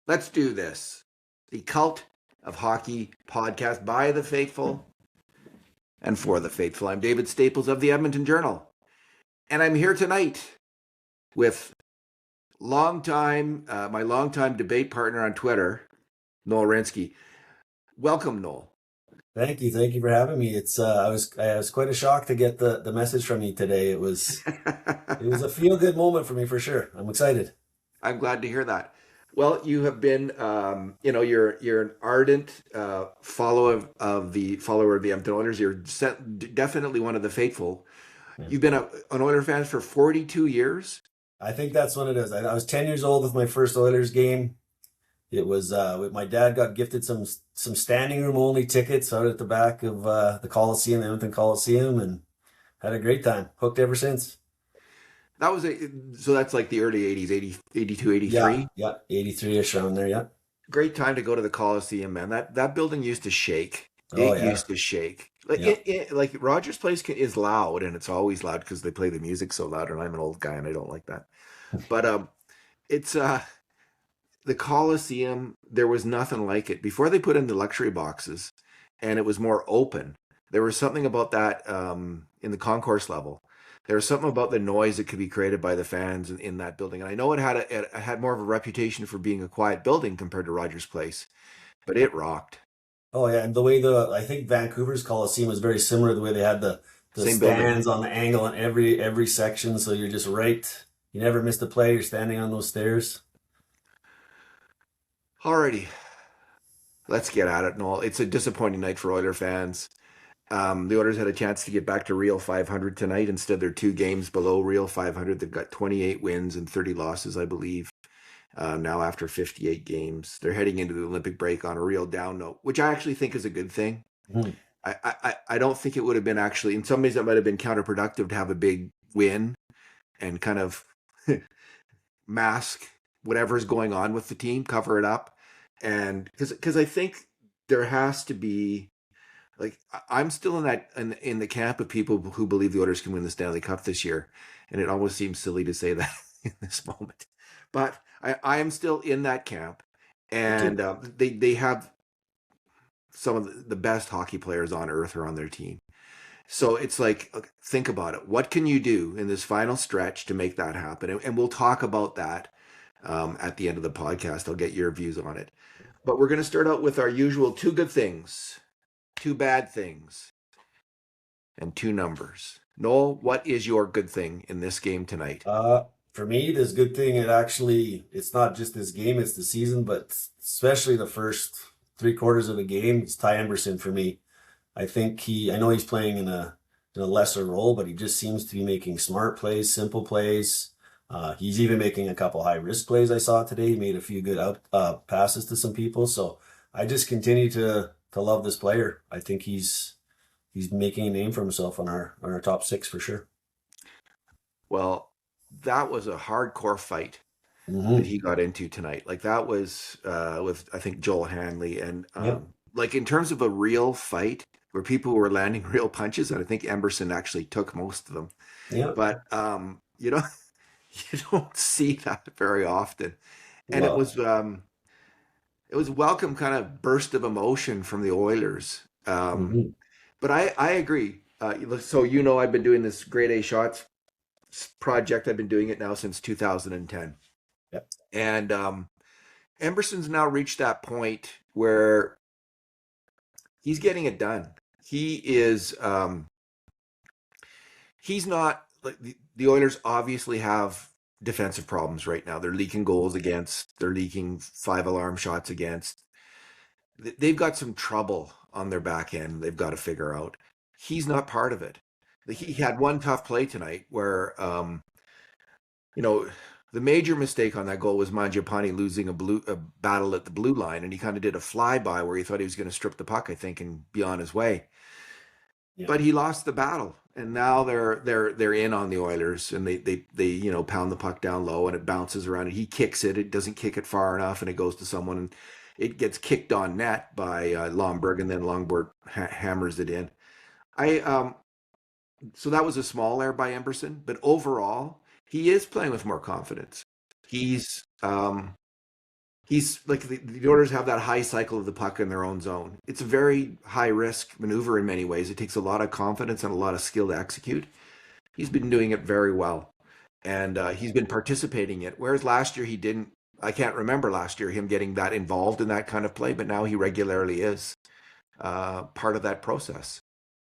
Let's do this. The Cult of Hockey podcast by the faithful and for the faithful. I'm David Staples of the Edmonton Journal, and I'm here tonight with my longtime debate partner on Twitter, Noel Rinsky. Welcome, Noel. Thank you for having me. I was quite a shock to get the message from you today. It was a feel good moment for me for sure. I'm excited. I'm glad to hear that. Well, you have been, you're an ardent follower of the Edmonton Oilers. Definitely one of the faithful. Yeah. You've been an Oiler fan for 42 years. I think that's what it is. I was 10 years old with my first Oilers game. It was my dad got gifted some standing room only tickets out at the back of the Coliseum, the Edmonton Coliseum, and had a great time. Hooked ever since. So that's like the early 80s, 80, 82, Yeah, 83. yeah, 83-ish around there. Yeah. Great time to go to the Coliseum, man. That building used to shake. Oh It yeah, used to shake. Like yeah. like Rogers Place is loud, and it's always loud because they play the music so loud, and I'm an old guy and I don't like that. But it's the Coliseum, there was nothing like it. Before they put in the luxury boxes and it was more open, there was something about that in the concourse level. There was something about the noise that could be created by the fans in that building. And I know it had more of a reputation for being a quiet building compared to Rogers Place, but it rocked. Oh yeah, and the way the I think Vancouver's Coliseum was very similar to the way they had the Same building. stands on the angle in every section, so you're just right. You never miss the play. You're standing on those stairs. Alrighty, let's get at it, Noel. It's a disappointing night for Oiler fans. The Oilers had a chance to get back to real 500 tonight. Instead, they're two games below real 500. They've got 28 wins and 30 losses, I believe. Now, after 58 games, they're heading into the Olympic break on a real down note, which I actually think is a good thing. Mhm. I don't think it would have been actually, in some ways, that might have been counterproductive to have a big win and kind of mask whatever's going on with the team, cover it up. And because I think there has to be like I'm still in the camp of people who believe the Oilers can win the Stanley Cup this year, and it almost seems silly to say that in this moment, but I am still in that camp, Me too. and they have some of the best hockey players on earth are on their team. So it's like, okay, think about it. What can you do in this final stretch to make that happen? And we'll talk about that at the end of the podcast. I'll get your views on it. But we're going to start out with our usual two good things, two bad things, and two numbers. Noel, what is your good thing in this game tonight? For me, this good thing it's not just this game, it's the season, but especially the first three quarters of the game. It's Ty Emberson for me. I know he's playing in a lesser role, but he just seems to be making smart plays, simple plays. He's even making a couple high risk plays I saw today. He made a few good out passes to some people. So I just continue to love this player. I think he's making a name for himself on our top six for sure. Well, that was a hardcore fight that Hmm. he got into tonight. Like that was with I think Joel Hanley, and Yep. like in terms of a real fight where people were landing real punches, and I think Emberson actually took most of them. Yep. But you don't see that very often, and Well. it was welcome kind of burst of emotion from the Oilers. Hmm. But I agree. So I've been doing this grade A shots project. I've been doing it now since 2010, Yep. and Emberson's now reached that point where he's getting it done. He is. He's not like the Oilers obviously have defensive problems right now. They're leaking goals against. They're leaking five alarm shots against. They've got some trouble on their back end. They've got to figure out. He's not part of it. He had one tough play tonight where you know, the major mistake on that goal was Mangiapane losing a battle at the blue line, and he kind of did a flyby where he thought he was going to strip the puck, I think, and be on his way. Yeah. But he lost the battle, and now they're in on the Oilers, and they pound the puck down low, and it bounces around, and he kicks it. It doesn't kick it far enough, and it goes to someone, and it gets kicked on net by Lomberg, and then Lomberg hammers it in. I So that was a small error by Emberson, but overall, he is playing with more confidence. He's He's like the Oilers have that high cycle of the puck in their own zone. It's a very high risk maneuver in many ways. It takes a lot of confidence and a lot of skill to execute. He's been doing it very well, and he's been participating in it. Whereas last year he didn't. I can't remember last year him getting that involved in that kind of play, but now he regularly is part of that process.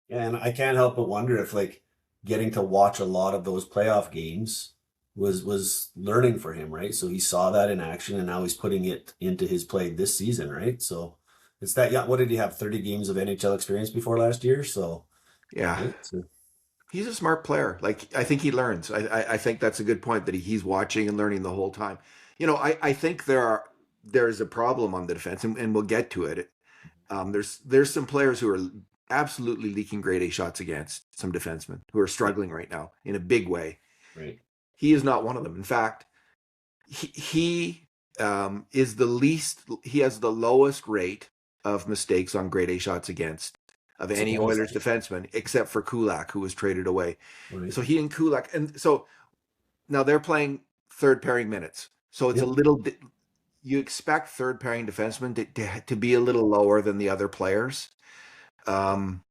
And I can't help but wonder if like getting to watch a lot of those playoff games was learning for him, right? So he saw that in action and now he's putting it into his play this season, right? So it's that, yeah, what did he have? 30 games of NHL experience before last year? So, Yeah, right? So, he's a smart player. Like I think he learns. I think that's a good point that he's watching and learning the whole time. I think there's a problem on the defense, and we'll get to it. There's some players who are absolutely leaking grade A shots against some defensemen who are struggling right now in a big way. right. He is not one of them. In fact, he is the least. He has the lowest rate of mistakes on grade A shots against of any Oilers Surprising. defenseman, except for Kulak, who was traded away. Right. So he and Kulak, and so now they're playing third pairing minutes. So it's a Yep. little. You expect third pairing defensemen to be a little lower than the other players, um,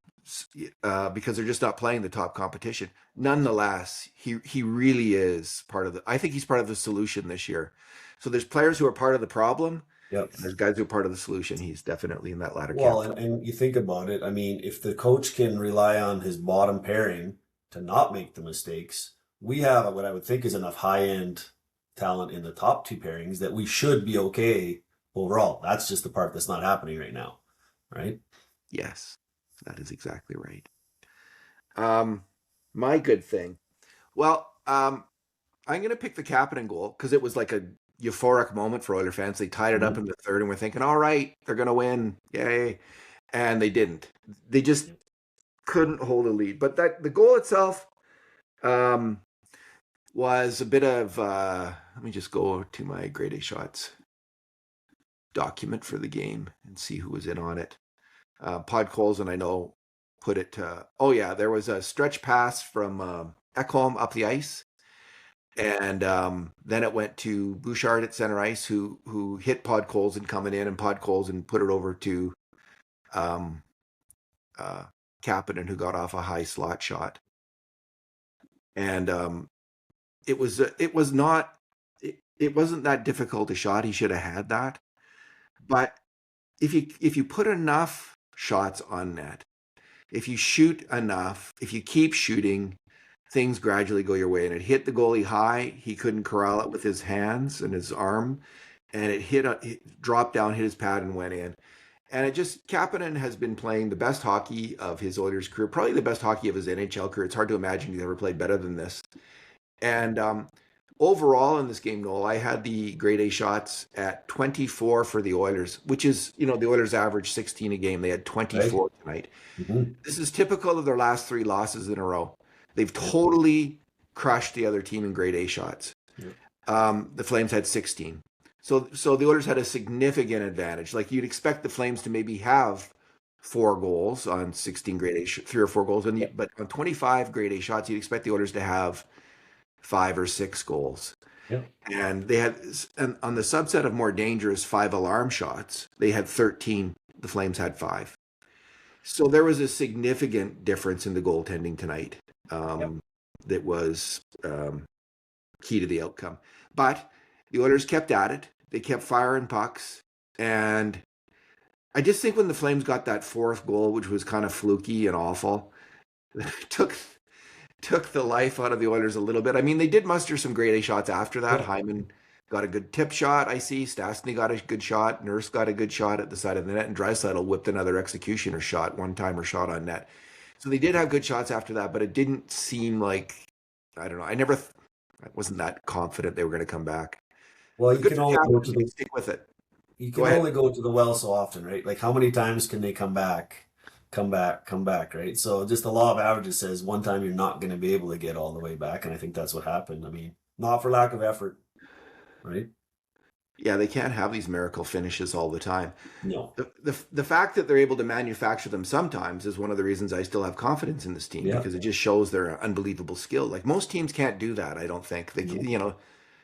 because they're just not playing the top competition. Nonetheless, he really is part of the. I think he's part of the solution this year. So there's players who are part of the problem, Yep. and there's guys who are part of the solution. He's definitely in that latter Well, camp. and you think about it, I mean, if the coach can rely on his bottom pairing to not make the mistakes, we have what I would think is enough high-end talent in the top two pairings that we should be okay overall. That's just the part that's not happening right now, right? Yes, that is exactly right. My good thing. Well, I'm going to pick the Kapanen goal because it was like a euphoric moment for Oiler fans. They tied it up Mhm. in the third, and we're thinking, all right, they're going to win, yay! And they didn't. They just couldn't hold a lead. But that the goal itself um, was a bit of. Let me just go to my grade A shots document for the game and see who was in on it. Pod Colson, I know, put it. Oh yeah, there was a stretch pass from Ekholm up the ice. And then it went to Bouchard at center ice, who hit Podkolzin coming in, and Podkolzin put it over to um, Kapanen, who got off a high slot shot. And it was not it wasn't that difficult a shot. He should have had that. But if you put enough shots on net, if you shoot enough, if you keep shooting, things gradually go your way. And it hit the goalie high. He couldn't corral it with his hands and his arm. And it dropped down, hit his pad, and went in. And it just, Kapanen has been playing the best hockey of his Oilers career, probably the best hockey of his NHL career. It's hard to imagine he's ever played better than this. And overall in this game, Noel, I had the grade A shots at 24 for the Oilers, which is, the Oilers average 16 a game. They had Right? 24 tonight. Mm-hmm. This is typical of their last three losses in a row. They've totally crushed the other team in grade A shots. Yep. The Flames had 16. So the Oilers had a significant advantage. Like you'd expect the Flames to maybe have 4 goals on 16 grade A, 3 or 4 goals, but on 25 grade A shots, you'd expect the Oilers to have 5 or 6 goals. Yep. And and on the subset of more dangerous 5 alarm shots, they had 13. The Flames had 5. So there was a significant difference in the goaltending tonight Yep. that was key to the outcome. But the Oilers kept at it. They kept firing pucks. And I just think when the Flames got that fourth goal, which was kind of fluky and awful, took the life out of the Oilers a little bit. I mean, they did muster some grade A shots after that. Yep. Hyman got a good tip shot, I see. Stastny got a good shot. Nurse got a good shot at the side of the net. And Draisaitl whipped another executioner shot, one-timer shot on net. So they did have good shots after that, but it didn't seem like, I don't know. I wasn't that confident they were going to come back. Well, But you good can for only go Kapanen. to He can the stick with it. you Go can ahead. only go to the well so often, right? Like how many times can they come back, come back, right? So just the law of averages says one time you're not going to be able to get all the way back, and I think that's what happened. I mean, not for lack of effort, right? Yeah, they can't have these miracle finishes all the time. No. The fact that they're able to manufacture them sometimes is one of the reasons I still have confidence in this team, Yeah. because it just shows their unbelievable skill. Like most teams can't do that. I don't think No.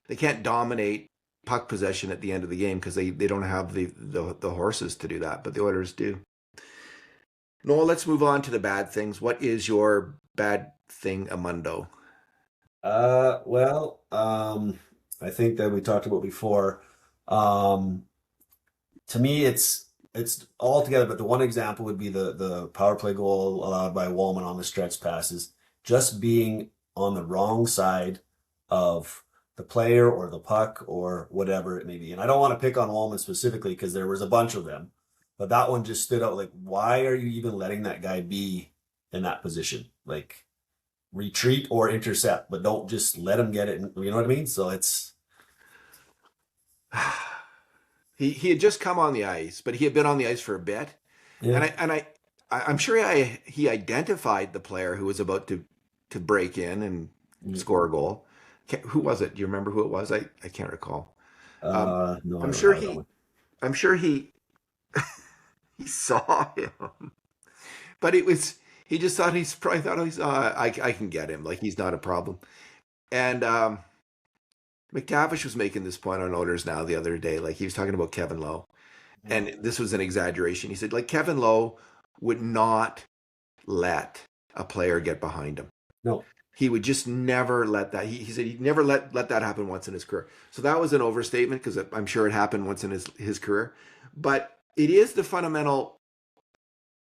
they can't dominate puck possession at the end of the game because they don't have the horses to do that, but the Oilers do. Noel, let's move on to the bad things. What is your bad thing, Amundo? Well, I think that we talked about before. Um, to me, it's all together, but the one example would be the power play goal allowed by Wallman on the stretch passes, just being on the wrong side of the player or the puck or whatever it may be. And I don't want to pick on Wallman specifically because there was a bunch of them, but that one just stood out. Like, why are you even letting that guy be in that position? Like, retreat or intercept, but don't just let him get it. You know what I mean? So it's He had just come on the ice, but he had been on the ice for a bit, yeah. I'm sure he identified the player who was about to break in and score a goal. Who was it? Do you remember who it was? I can't recall. Um, No, I I'm don't sure have that he one. I'm sure he saw him, but it was he just thought he's probably thought he's I can get him, like he's not a problem. And McTavish was making this point on Oilers Now the other day, like he was talking about Kevin Lowe, and this was an exaggeration. He said like Kevin Lowe would not let a player get behind him. No. He would just never let that. He said he'd never let that happen once in his career. So that was an overstatement because I'm sure it happened once in his career. But it is the fundamental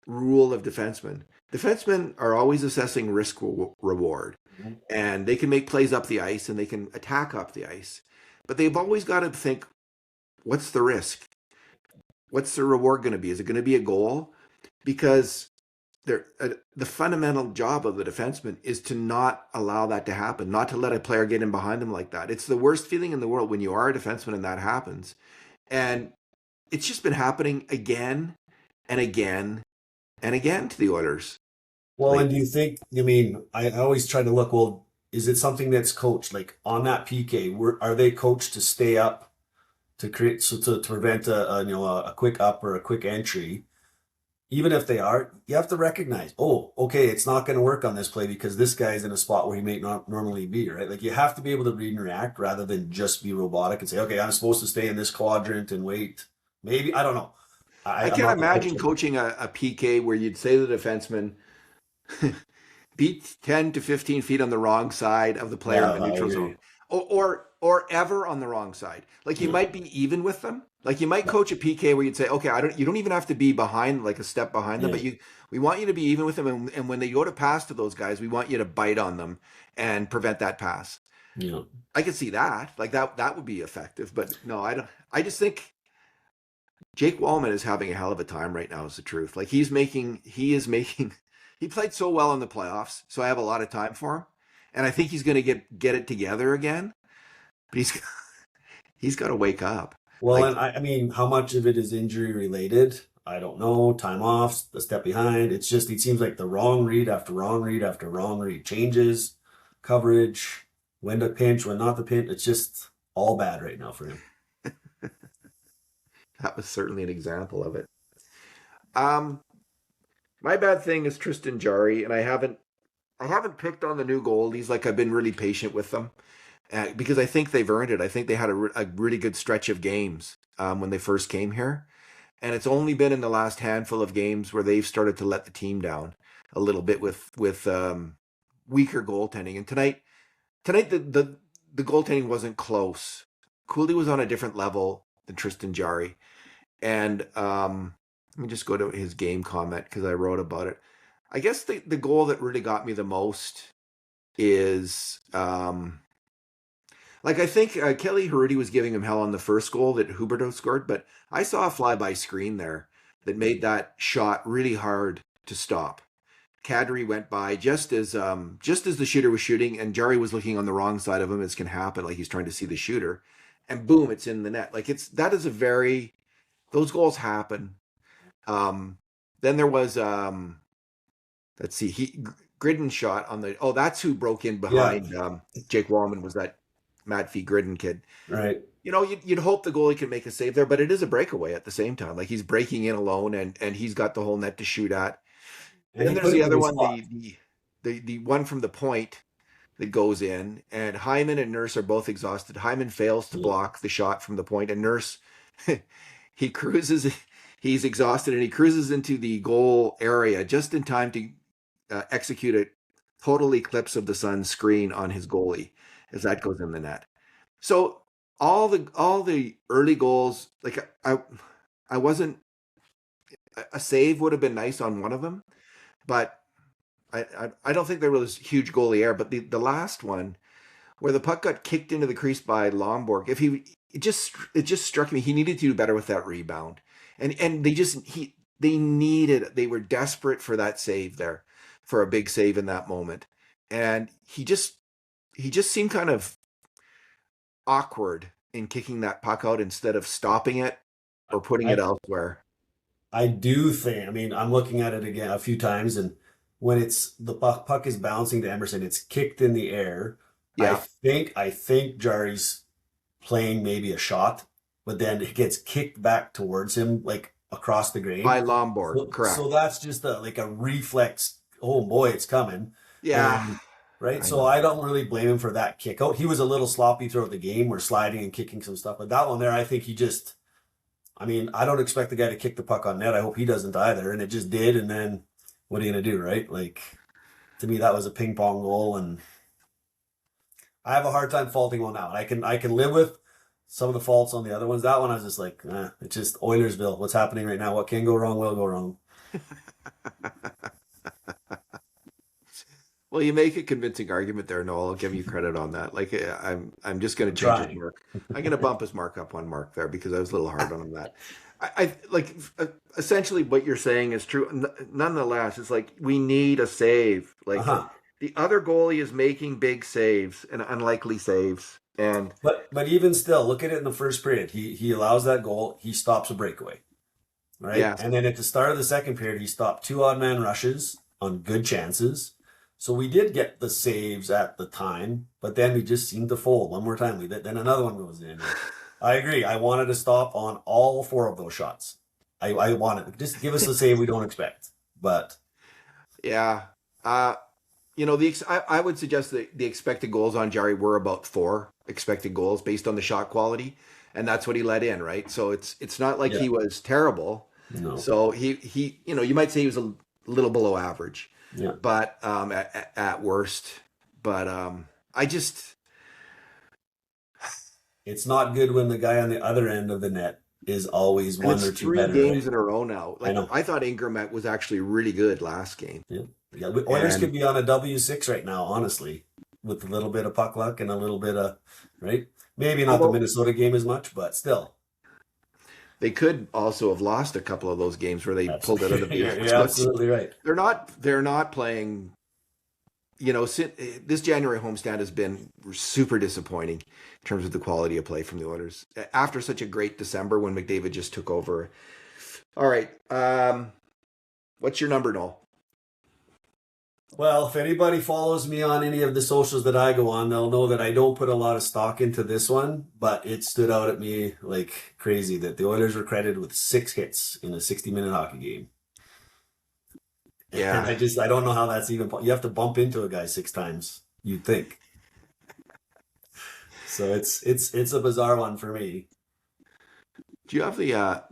rule of defensemen. Defensemen are always assessing risk reward, Mhm. and they can make plays up the ice and they can attack up the ice. But they've always got to think, what's the risk? What's the reward going to be? Is it going to be a goal? Because the fundamental job of the defenseman is to not allow that to happen, not to let a player get in behind him like that. It's the worst feeling in the world when you are a defenseman and that happens. And it's just been happening again and again and again to the Oilers Well, and lately. do you think, I mean, I always try to look, well, is it something that's coached? Like on that PK, are they coached to stay up to create, so to prevent a quick up or a quick entry? Even if they are, you have to recognize, oh, okay, it's not going to work on this play because this guy's in a spot where he may not normally be, right? Like you have to be able to read and react rather than just be robotic and say, okay, I'm supposed to stay in this quadrant and wait. Maybe, I don't know. I I'm can't not the imagine coach. coaching a PK where you'd say to the defenseman, beat 10 to 15 feet on the wrong side of the player in Yeah, the I neutral zone, agree. or ever on the wrong side. Like you Yeah, might be even with them. Like you might yeah, coach a PK where you'd say, okay, you don't even have to be behind, like a step behind them, yeah, but we want you to be even with them, and when they go to pass to those guys, we want you to bite on them and prevent that pass. yeah. I could see that, like that would be effective, but no, I don't. I just think Jake Wallman is having a hell of a time right now, is the truth. Like he is making, he played so well in the playoffs, so I have a lot of time for him, and I think he's going to get it together again. But he's got to wake up. Well, Like and I mean, how much of it is injury related? I don't know. Time off, the step behind. It's just, it seems like the wrong read after wrong read after wrong read changes, coverage, when to pinch, when not to pinch. It's just all bad right now for him. that was certainly an example of it. Um, my bad thing is Tristan Jari, and I haven't picked on the new goalies. Like I've been really patient with them because I think they've earned it. I think they had a really good stretch of games when they first came here. And it's only been in the last handful of games where they've started to let the team down a little bit with weaker goaltending. And tonight the goaltending wasn't close. Cooley was on a different level than Tristan Jari, and let me just go to his game comment because I wrote about it. I guess the goal that really got me the most is like I think Kelly Harudi was giving him hell on the first goal that Huberto scored, but I saw a flyby screen there that made that shot really hard to stop. Kadri went by just as the shooter was shooting, and Jari was looking on the wrong side of him, as can happen, like he's trying to see the shooter, and boom, it's in the net. Like that is a very those goals happen. Um, then there was let's see, Gridden shot on the that's who broke in Yeah, behind Jake Wallman was that Matt Fee Gridden kid. right. You'd hope the goalie can make a save there, but it is a breakaway at the same time. Like he's breaking in alone, and he's got the whole net to shoot at. And Then he there's put the it in other his one, spot. the one from the point. that goes in, and Hyman and Nurse are both exhausted. Hyman fails to Yeah. block the shot from the point, and Nurse he cruises. He's exhausted, and he cruises into the goal area just in time to execute a total eclipse of the sun screen on his goalie as that goes in the net. So all the early goals, like I wasn't a save would have been nice on one of them, but I don't think there was huge goalie error. But the last one where the puck got kicked into the crease by Lomborg, if he it just struck me he needed to do better with that rebound, and they were desperate for that save there, for a big save in that moment, and he just seemed kind of awkward in kicking that puck out instead of stopping it or putting it I elsewhere. I do think, I mean, I'm looking at it again a few times, and when it's the puck is bouncing to Emerson, it's kicked in the air. I Yeah, think Jari's playing maybe a shot, but then it gets kicked back towards him like across the by grain. Lomborg, So correct. that's just like a reflex. Oh boy, it's coming. Yeah, And right. I So know. I don't really blame him for that kick out. He was a little sloppy throughout the game. We're sliding and kicking some stuff. But that one there, I think he just, I mean, I don't expect the guy to kick the puck on net. I hope he doesn't either. And it just did. And then what are you going to do, right? Like, to me, that was a ping pong goal. And I have a hard time faulting one out. I can live with some of the faults on the other ones. That one, I was just like, it's just Oilersville. What's happening right now? What can go wrong will go wrong. Well, you make a convincing argument there, Noel. I'll give you credit on that. Like I'm just going I'm to change his trying. mark. I'm going to bump his mark up one mark there because I was a little hard on him that. I like essentially what you're saying is true. Nonetheless, it's like we need a save. Uh Like huh. the other goalie is making big saves and unlikely saves, and But even still, look at it in the first period. He allows that goal. He stops a breakaway, right? yes, And then at the start of the second period, he stopped two odd man rushes on good chances. So we did get the saves at the time, but then we just seemed to fold one more time. Then another one goes in. And I agree. I wanted to stop on all four of those shots. I wanted just give us the save we don't expect. But yeah. Uh, I would suggest that the expected goals on Jari were about four expected goals based on the shot quality, and that's what he let in, right? So it's not like yeah, he was terrible. no, So he you might say he was a little below average, yeah. but at worst. But I just It's not good when the guy on the other end of the net is always and one it's or two three better, games right? in a row now. I Like know. I thought Ingram was actually really good last game, Yeah. Yeah. Oilers and could be on a W6 right now, honestly, with a little bit of puck luck and a little bit of, right? Maybe not the although Minnesota game as much, but still. they could also have lost a couple of those games where they pulled it out of Absolutely. the You're, air. you're So it's absolutely right. they're not playing. This January homestand has been super disappointing in terms of the quality of play from the Oilers after such a great December when McDavid just took over. All right, what's your number, Noel? Well, if anybody follows me on any of the socials that I go on, they'll know that I don't put a lot of stock into this one, but it stood out at me like crazy that the Oilers were credited with 6 hits in a 60-minute hockey game. And Yeah. I don't know how that's even, you have to bump into a guy 6 times, you'd think. So it's a bizarre one for me. Do you have the?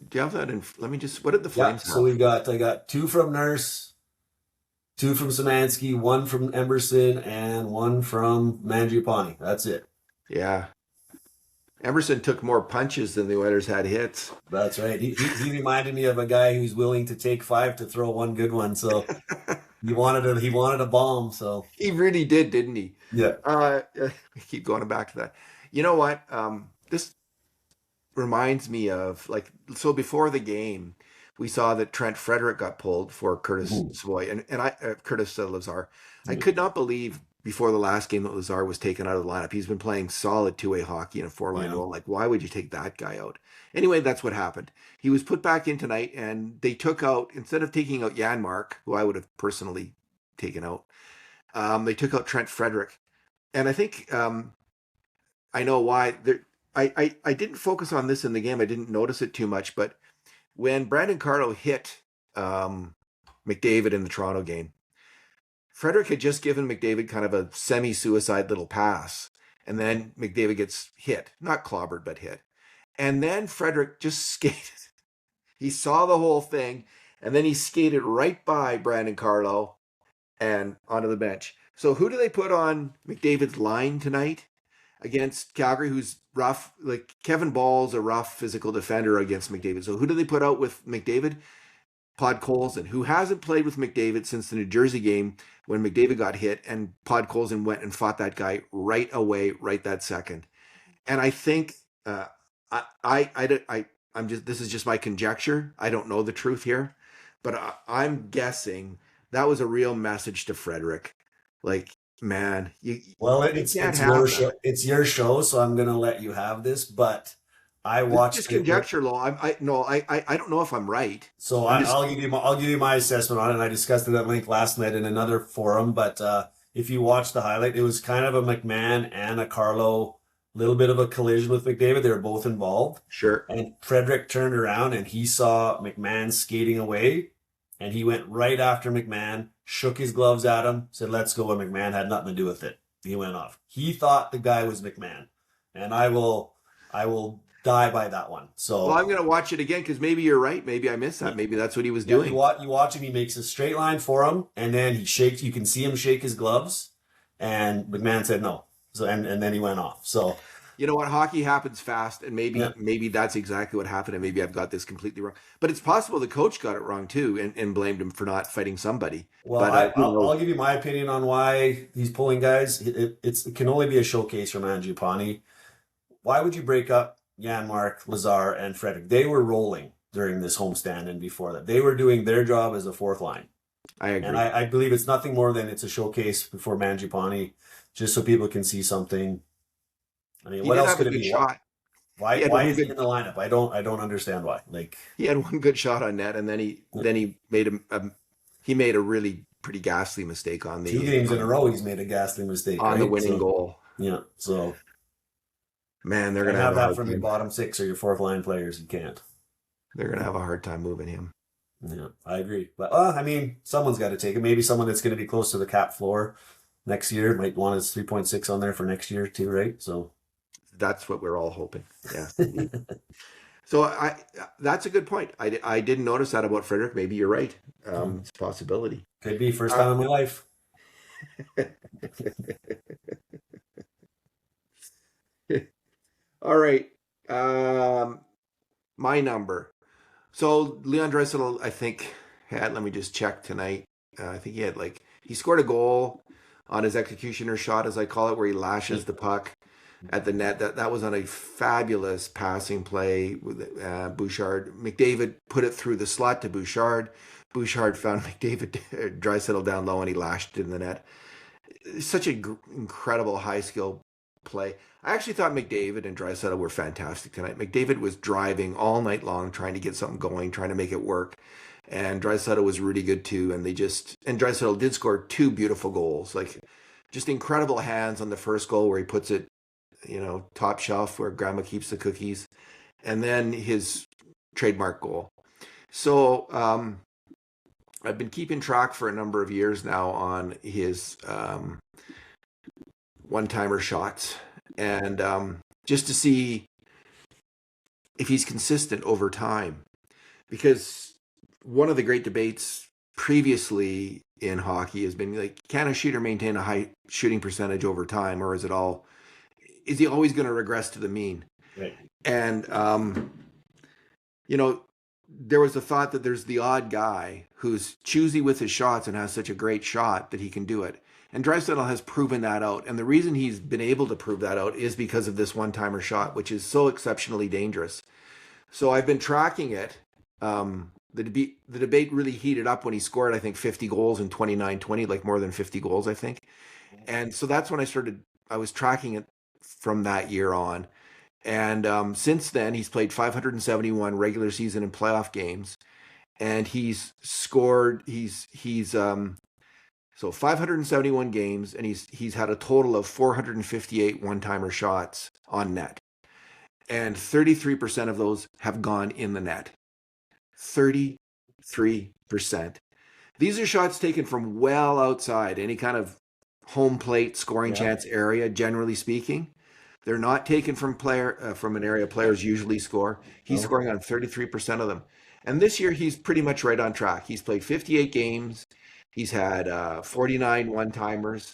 Do you have that? Let me just. What did the Yeah. Flames So have? I got two from Nurse, two from Szymanski, one from Emerson, and one from Mangiapane. That's it. Yeah, Emerson took more punches than the Oilers had hits. That's right. He reminded me of a guy who's willing to take five to throw one good one. So he wanted a bomb. So He really did, didn't he? yeah. I keep going back to that. You know what? This reminds me of like so before the game, we saw that Trent Frederick got pulled for Curtis Mhm. Savoy and Curtis Lazar. I Yeah. could not believe before the last game that Lazar was taken out of the lineup. He's been playing solid two-way hockey in a four-line Yeah. role. Like, why would you take that guy out? Anyway, that's what happened. He was put back in tonight, and they took out instead of taking out Janmark, who I would have personally taken out. They took out Trent Frederick, and I think I know why. I didn't focus on this in the game. I didn't notice it too much, but when Brandon Carlo hit McDavid in the Toronto game, Frederick had just given McDavid kind of a semi-suicide little pass, and then McDavid gets hit, not clobbered, but hit. And then Frederick just skated. He saw the whole thing, and then he skated right by Brandon Carlo and onto the bench. So who do they put on McDavid's line tonight against Calgary, who's rough? Like Kevin Ball's a rough physical defender against McDavid. So who do they put out with McDavid? Podkolzin, who hasn't played with McDavid since the New Jersey game when McDavid got hit, and Podkolzin went and fought that guy right away, right that second. And I think I'm just, this is just my conjecture. I don't know the truth here, but I'm guessing that was a real message to Frederick. Like, man, Well, you can't it's have your that. show. It's your show, so I'm gonna let you have this. But I This is watched just it. conjecture, Law. I don't know if I'm right. So I'm just I'll give you my assessment on it. And I discussed it at length last night in another forum. But if you watch the highlight, it was kind of a McMahon and a Carlo, little bit of a collision with McDavid. They were both involved. sure. And Frederick turned around and he saw McMahon skating away, and he went right after McMahon, shook his gloves at him, said, "Let's go." And McMahon had nothing to do with it. He went off. He thought the guy was McMahon, and I will die by that one. Well, So I'm going to watch it again because maybe you're right. Maybe I missed that. Maybe that's what he was yeah, doing. you watch him. He makes a straight line for him, and then he shakes. You can see him shake his gloves, and McMahon said no. So and then he went off. So You know what? Hockey happens fast, and yeah. maybe that's exactly what happened, and maybe I've got this completely wrong. But it's possible the coach got it wrong too, and blamed him for not fighting somebody. Well, But who knows? I'll give you my opinion on why he's pulling guys. It can only be a showcase from Mangiapane. Why would you break up Janmark, Lazar, and Frederick? They were rolling during this homestand and before that. They were doing their job as a fourth line. I And agree. I believe it's nothing more than it's a showcase for Mangiapane, just so people can see something. I mean, He what did else have a could it good be? shot. He had Why one is he good in the lineup? I don't understand why. Like he had one good shot on net, and then he made he made a really pretty ghastly mistake on two the games in a row, he's made a ghastly mistake, on the right? winning So goal. yeah, so Man, they're can't gonna have have a that hard from your time. bottom six or your fourth line players. You can't. They're gonna have a hard time moving him. Yeah, I agree. But I mean, someone's got to take it. Maybe someone that's going to be close to the cap floor next year might want his 3.6 on there for next year too, right? So That's what we're all hoping. Yeah, indeed. So that's a good point. I didn't notice that about Frederick. Maybe you're right. It's a possibility. could be first Uh, time in my life. all right. Um, my number. So Leon Draisaitl, I think, had. Let me just check tonight. I think he had he scored a goal on his executioner shot, as I call it, where he lashes the puck at the net. That was on a fabulous passing play with Bouchard. McDavid put it through the slot to Bouchard. Bouchard found McDavid Draisaitl down low, and he lashed it in the net. Such an incredible high skill play. I actually thought McDavid and Draisaitl were fantastic tonight. McDavid was driving all night long, trying to get something going, trying to make it work. And Draisaitl was really good too. And Draisaitl did score two beautiful goals, like just incredible hands on the first goal where he puts it, top shelf where grandma keeps the cookies. And then his trademark goal. So I've been keeping track for a number of years now on his one-timer shots, and just to see if he's consistent over time. Because one of the great debates previously in hockey has been like, can a shooter maintain a high shooting percentage over time, or is he always going to regress to the mean? Right. And there was a thought that there's the odd guy who's choosy with his shots and has such a great shot that he can do it. And Draisaitl has proven that out. And the reason he's been able to prove that out is because of this one-timer shot, which is so exceptionally dangerous. So I've been tracking it. The debate really heated up when he scored, I think, 50 goals in 29-20, like more than 50 goals, I think. And so that's when I was tracking it from that year on. And since then, he's played 571 regular season and playoff games, and he's scored. So 571 games, and he's had a total of 458 one-timer shots on net, and 33% of those have gone in the net. 33%. These are shots taken from well outside any kind of home plate scoring Yeah. chance area, generally speaking. They're not taken from an area players usually score. He's No. scoring on 33% of them. And this year he's pretty much right on track. He's played 58 games. He's had 49 one-timers.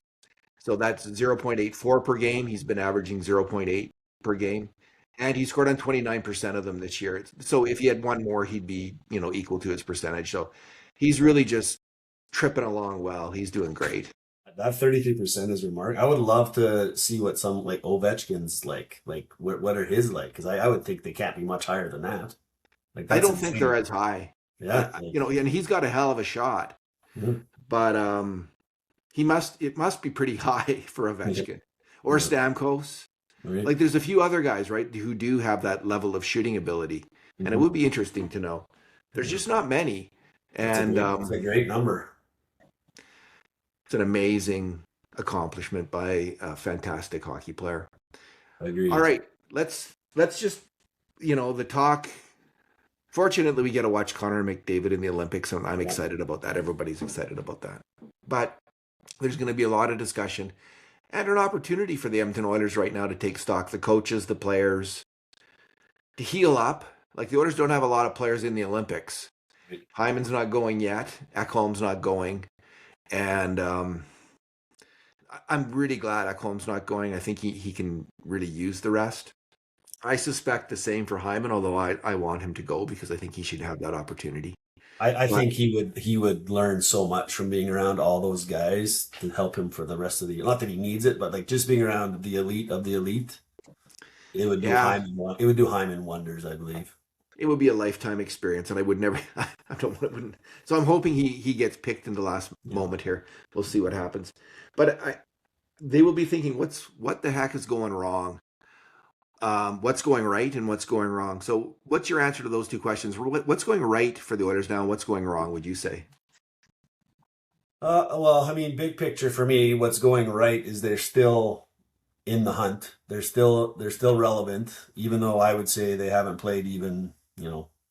So that's 0.84 per game. He's been averaging 0.8 per game. And he scored on 29% of them this year. So if he had one more, he'd be, equal to his percentage. So he's really just tripping along well. He's doing great. That 33% is remarkable. I would love to see what some like Ovechkin's like. Like what are his like? Because I would think they can't be much higher than that. Like I that's don't think they're insane. as high. Yeah. Like, And he's got a hell of a shot, yeah. but it must be pretty high for Yeah. Ovechkin or Stamkos. Right. Like there's a few other guys, right, who do have that level of shooting ability, and it Mhm. would be interesting to know. There's just not many, and It's a great number. it's an amazing accomplishment by a fantastic hockey player. All Agreed. right, let's just the talk. Fortunately, we get to watch Connor McDavid in the Olympics, and I'm Yeah. excited about that. Everybody's excited about that. But there's going to be a lot of discussion and an opportunity for the Edmonton Oilers right now to take stock, the coaches, the players, to heal up. Like the Oilers don't have a lot of players in the Olympics. Right. Hyman's not going yet. Ekholm's not going. And I'm really glad Ekholm's not going. I think he can really use the rest. I suspect the same for Hyman, although I want him to go because I think he should have that opportunity. I But think he would learn so much from being around all those guys to help him for the rest of the year. Not that he needs it, but like just being around the elite of the elite, it would do yeah, Hyman wonders, I believe. it would be a lifetime experience, and I would never. I don't. Wouldn't, so I'm hoping he gets picked in the last Yeah. moment here. We'll see what happens. But they will be thinking, what the heck is going wrong? What's going right and what's going wrong? So, what's your answer to those two questions? What's going right for the Oilers now? And what's going wrong? Would you say? Well, I mean, big picture for me, what's going right is they're still in the hunt. They're still relevant, even though I would say they haven't played even,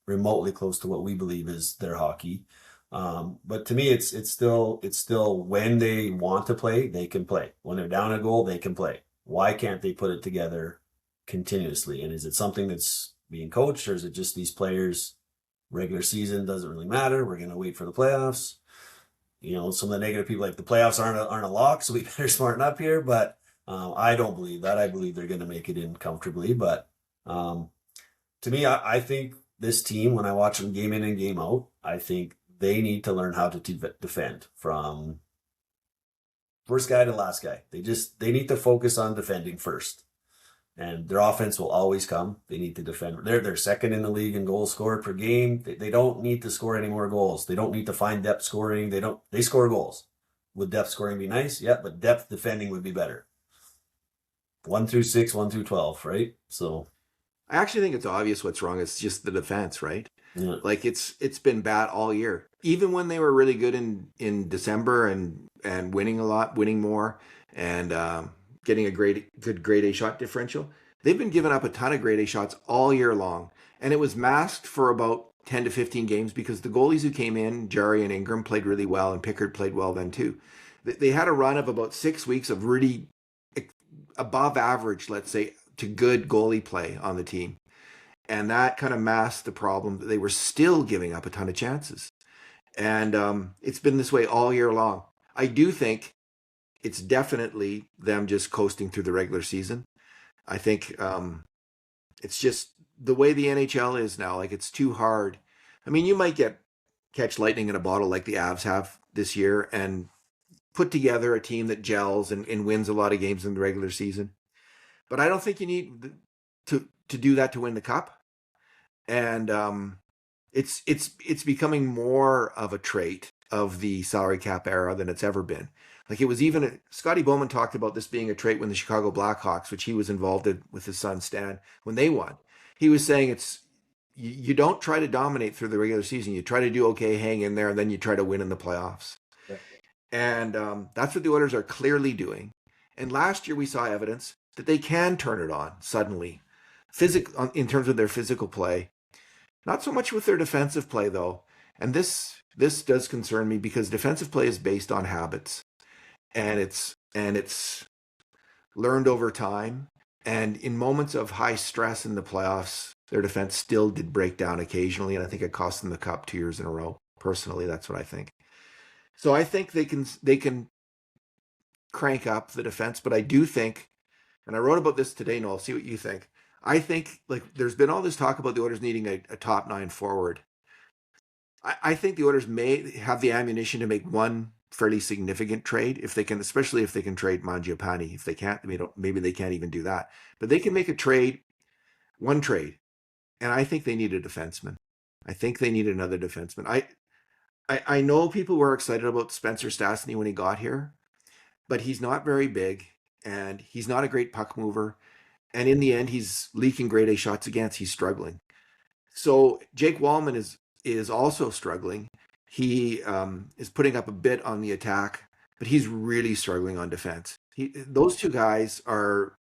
remotely close to what we believe is their hockey. But to me, it's still when they want to play, they can play. When they're down a goal, they can play. Why can't they put it together continuously? And is it something that's being coached, or is it just these players? Regular season doesn't really matter. We're gonna wait for the playoffs. Some of the negative people like the playoffs aren't a lock, so we better smarten up here. But I don't believe that. I believe they're going to make it in comfortably. But um, to me, I think this team, when I watch them game in and game out, I think they need to learn how to defend from first guy to last guy. They need to focus on defending first, and their offense will always come. They need to defend. They're second in the league in goals scored per game. They don't need to score any more goals. They don't need to find depth scoring. They score goals. Would depth scoring be nice? Yeah, but depth defending would be better. 1 through 6, 1 through 12, right? So I actually think it's obvious what's wrong. It's just the defense, right? yeah, Like it's been bad all year. Even when they were really good in December and winning a lot, winning more, and getting a good grade A shot differential, they've been giving up a ton of grade A shots all year long, and it was masked for about 10 to 15 games because the goalies who came in, Jerry and Ingram, played really well, and Pickard played well then too. They had a run of about 6 weeks of really above average, let's say, to good goalie play on the team. And that kind of masked the problem that they were still giving up a ton of chances. And it's been this way all year long. I do think it's definitely them just coasting through the regular season. I think it's just the way the NHL is now. Like it's too hard. I mean, you might catch lightning in a bottle like the Avs have this year and put together a team that gels and wins a lot of games in the regular season. But I don't think you need to do that to win the cup. And it's becoming more of a trait of the salary cap era than it's ever been. Like it was even Scotty Bowman talked about this being a trait when the Chicago Blackhawks, which he was involved in with his son Stan, when they won. He was saying you don't try to dominate through the regular season. You try to do okay, hang in there, and then you try to win in the playoffs. yeah. And that's what the Oilers are clearly doing. And last year we saw evidence that they can turn it on suddenly, in terms of their physical play. Not so much with their defensive play, though. And this does concern me because defensive play is based on habits, and it's learned over time. And in moments of high stress in the playoffs, their defense still did break down occasionally, and I think it cost them the cup 2 years in a row. Personally, that's what I think. So I think they can crank up the defense, but I do think, and I wrote about this today, Noel. See what you think. I think like there's been all this talk about the Oilers needing a top nine forward. I think the Oilers may have the ammunition to make one fairly significant trade if they can, especially if they can trade Mangiapane. If they can't, maybe they can't even do that. But they can make a trade, one trade, and I think they need a defenseman. I think they need another defenseman. I know people were excited about Spencer Stastny when he got here, but he's not very big, and he's not a great puck mover. And in the end, he's leaking grade A shots against. He's struggling. So Jake Wallman is also struggling. He is putting up a bit on the attack, but he's really struggling on defense. Those two guys are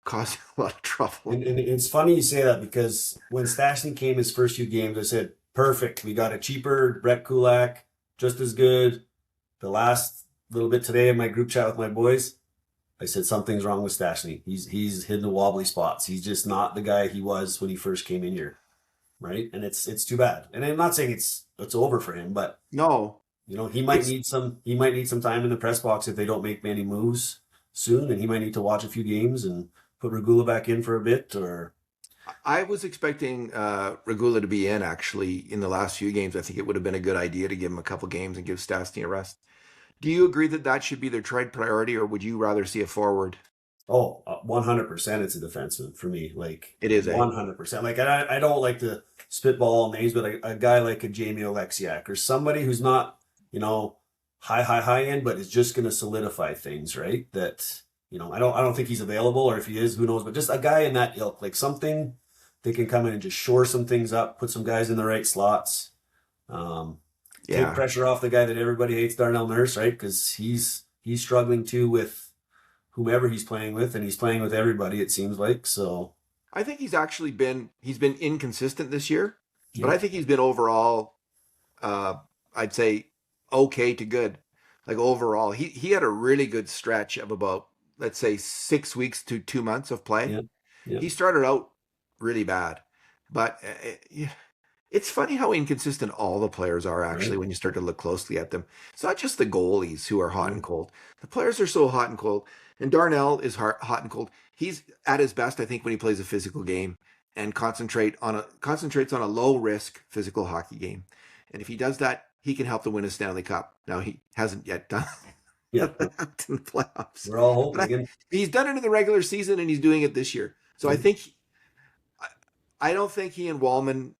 causing a lot of trouble. And it's funny you say that because when Stashny came his first few games, I said, perfect. We got a cheaper Brett Kulak, just as good. The last little bit today in my group chat with my boys, I said something's wrong with Stashny. He's hitting the wobbly spots. He's just not the guy he was when he first came in here, right? And it's too bad. And I'm not saying it's over for him, but No, he might need some time in the press box if they don't make many moves soon, and he might need to watch a few games and put Regula back in for a bit. Or I was expecting Regula to be in actually in the last few games. I think it would have been a good idea to give him a couple games and give Stastny a rest. Do you agree that that should be their trade priority, or would you rather see a forward? 100% it's a defenseman for me. Like It is a 100%. Like I don't like to spitball names, but a guy like a Jamie Oleksiak or somebody who's not, high end, but is just going to solidify things, right? That, I don't think he's available, or if he is, who knows, but just a guy in that ilk, like something they can come in and just shore some things up, put some guys in the right slots. Take yeah. pressure off the guy that everybody hates, Darnell Nurse, right? Because he's struggling too with whomever he's playing with, and he's playing with everybody, it seems like. So I think he's been inconsistent this year, but yeah, I think he's been overall, uh, I'd say okay to good. Like overall, he had a really good stretch of about, let's say, 6 weeks to 2 months of play. yeah, yeah, He started out really bad, but it's funny how inconsistent all the players are actually right, when you start to look closely at them. It's not just the goalies who are hot yeah, and cold. The players are so hot and cold. And Darnell is hot and cold. He's at his best, I think, when he plays a physical game and concentrates on a low risk physical hockey game. And if he does that, he can help them win a Stanley Cup. Now he hasn't yet done yeah. that in the playoffs, We're all but hoping. And he's done it in the regular season and he's doing it this year. So I yeah, think I don't think he and Wallman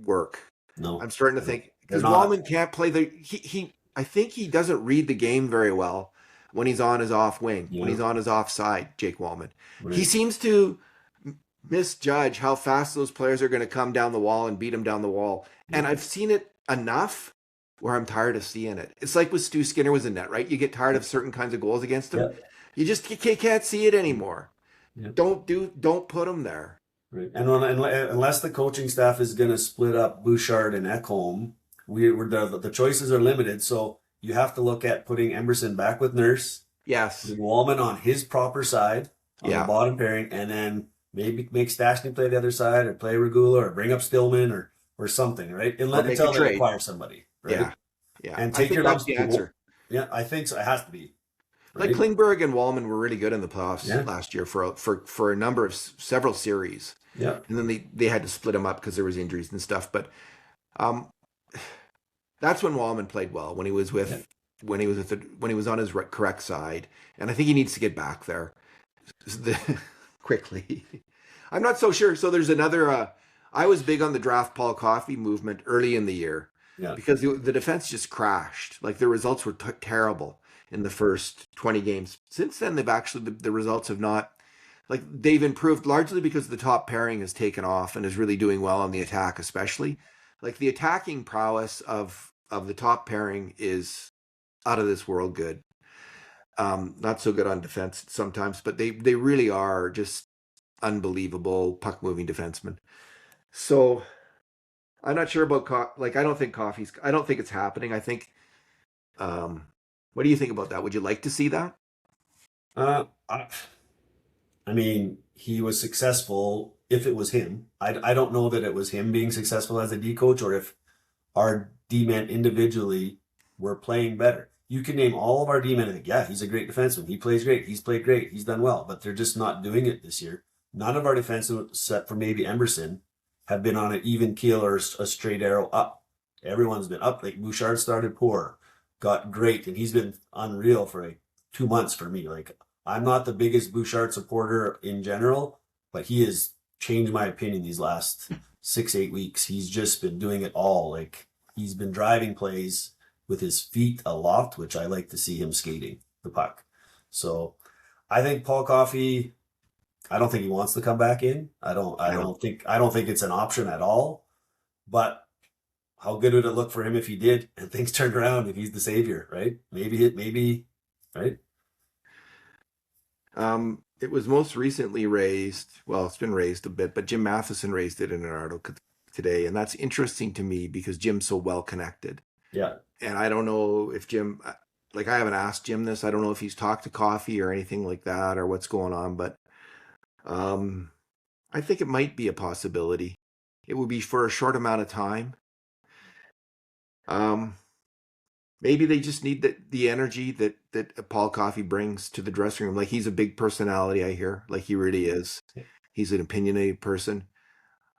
work. no, I'm starting I to don't. think They're because not. Wallman can't play he I think he doesn't read the game very well when he's on his off wing, when Yeah, he's on his offside, Jake Wallman. He right. seems to misjudge how fast those players are going to come down the wall and beat him down the wall. Yeah, And I've seen it enough where I'm tired of seeing it. It's like with Stu Skinner was in net, right? You get tired yeah, of certain kinds of goals against him. yeah, You can't see it anymore. yeah. Don't put him there. Right. And unless the coaching staff is going to split up Bouchard and Ekholm, the choices are limited. So you have to look at putting Emerson back with Nurse, Yes. putting Wallman on his proper side on the Yeah. bottom pairing, and then maybe make Stastny play the other side, or play Regula, or bring up Stillman, or something, right? Or make a Until they trade. acquire somebody, right? Yeah. Yeah. And I take think your that's lumps. the answer. Yeah, I think so. It has to be, Like right? Klingberg and Wallman were really good in the playoffs Yeah, last year for a number of several series, yeah, and then they had to split them up because there was injuries and stuff. But um, that's when Wallman played well when he was yeah. when he was on his correct side, and I think he needs to get back there quickly. I'm not so sure. So there's another. I was big on the draft Paul Coffey movement early in the year Yeah. because the defense just crashed. Like the results were terrible in the first 20 games. Since then, they've actually the results have not like they've improved largely because the top pairing has taken off and is really doing well on the attack, especially like the attacking prowess of the top pairing is out of this world good. Not so good on defense sometimes, but they really are just unbelievable puck moving defensemen. So I'm not sure about like I don't think it's happening. I think what do you think about that? Would you like to see that? Uh, I, I mean, he was successful if it was him. I don't know that it was him being successful as a D coach or if our D men individually were playing better. You can name all of our D men and think, yeah, he's a great defenseman. He plays great. He's played great. He's done well, but they're just not doing it this year. None of our defensemen, except for maybe Emerson, have been on an even keel or a straight arrow up. Everyone's been up. Like Bouchard started poor, got great, and he's been unreal for like 2 months for me. Like I'm not the biggest Bouchard supporter in general, but he has changed my opinion these last 6, 8 weeks. He's just been doing it all. Like he's been driving plays with his feet aloft, which I like to see him skating the puck. So I think Paul Coffey, I don't think he wants to come back in. I don't. I don't think it's an option at all. But how good would it look for him if he did and things turned around, if he's the savior, right? Maybe, right? It was most recently raised. Well, it's been raised a bit, but Jim Matheson raised it in an article today, and that's interesting to me because Jim's so well connected. Yeah. And I don't know if Jim, like I haven't asked Jim this. I don't know if he's talked to Coffee or anything like that or what's going on, but um, I think it might be a possibility. It would be for a short amount of time. Um, Maybe they just need the energy that Paul Coffey brings to the dressing room. Like he's a big personality, I hear. Like he really is. He's an opinionated person.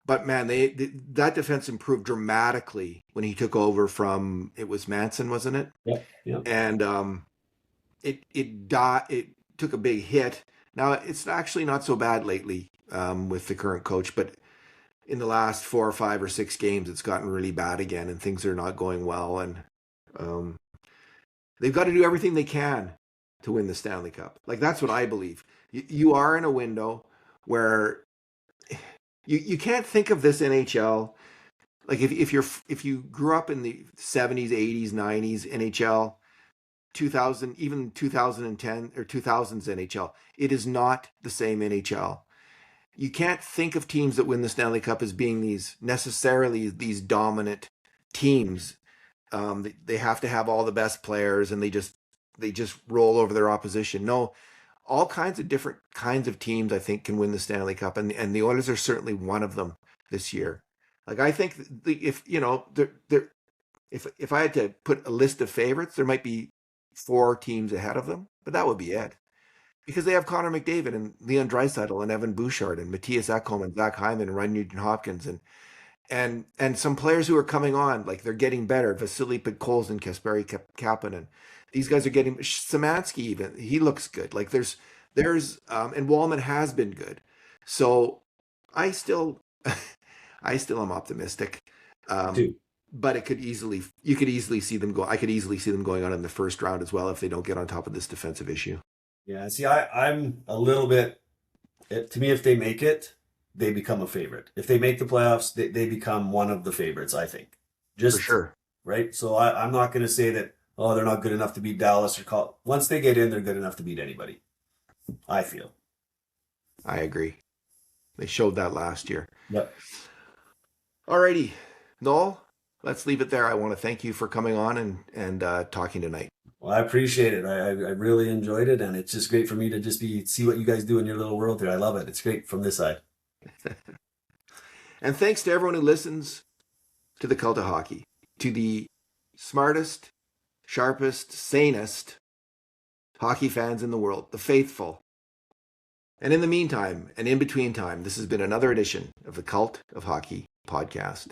But man, that defense improved dramatically when he took over from it was Manson, wasn't it? Yeah. Yeah. And it took a big hit. Now it's actually not so bad lately with the current coach, but in the last 4 or 5 or 6 games, it's gotten really bad again, and things are not going well. And um, they've got to do everything they can to win the Stanley Cup. Like that's what I believe. You are in a window where you can't think of this NHL like if you grew up in the 70s, 80s, 90s NHL, 2000, even 2010 or 2000s NHL, it is not the same NHL. You can't think of teams that win the Stanley Cup as being necessarily these dominant teams. They have to have all the best players, and they just roll over their opposition. No, all kinds of different kinds of teams I think can win the Stanley Cup, and the Oilers are certainly one of them this year. Like I think if you know if I had to put a list of favorites, there might be 4 teams ahead of them, but that would be it because they have Connor McDavid and Leon Draisaitl and Evan Bouchard and Matthias Ekholm and Zach Hyman and Ryan Nugent Hopkins and some players who are coming on, like they're getting better. Vasily Podkolzin and Kasperi Kapanen. These guys are getting Szymanski even. He looks good. Like there's and Wallman has been good. So I still I still am optimistic. Um, Too. but you could easily see them go. I could easily see them going on in the first round as well if they don't get on top of this defensive issue. Yeah. See, I'm a little bit, to me, if they make it, they become a favorite. If they make the playoffs, they become one of the favorites, I think. For Just, sure. right? So I'm not going to say that, oh, they're not good enough to beat Dallas or call. Once they get in, they're good enough to beat anybody, I feel. I agree. They showed that last year. Yep. Alrighty, Noel, let's leave it there. I want to thank you for coming on and talking tonight. Well, I appreciate it. I really enjoyed it, and it's just great for me to just see what you guys do in your little world here. I love it. It's great from this side. And thanks to everyone who listens to the Cult of Hockey, to the smartest, sharpest, sanest hockey fans in the world, the faithful. And in the meantime, and in between time, this has been another edition of the Cult of Hockey podcast.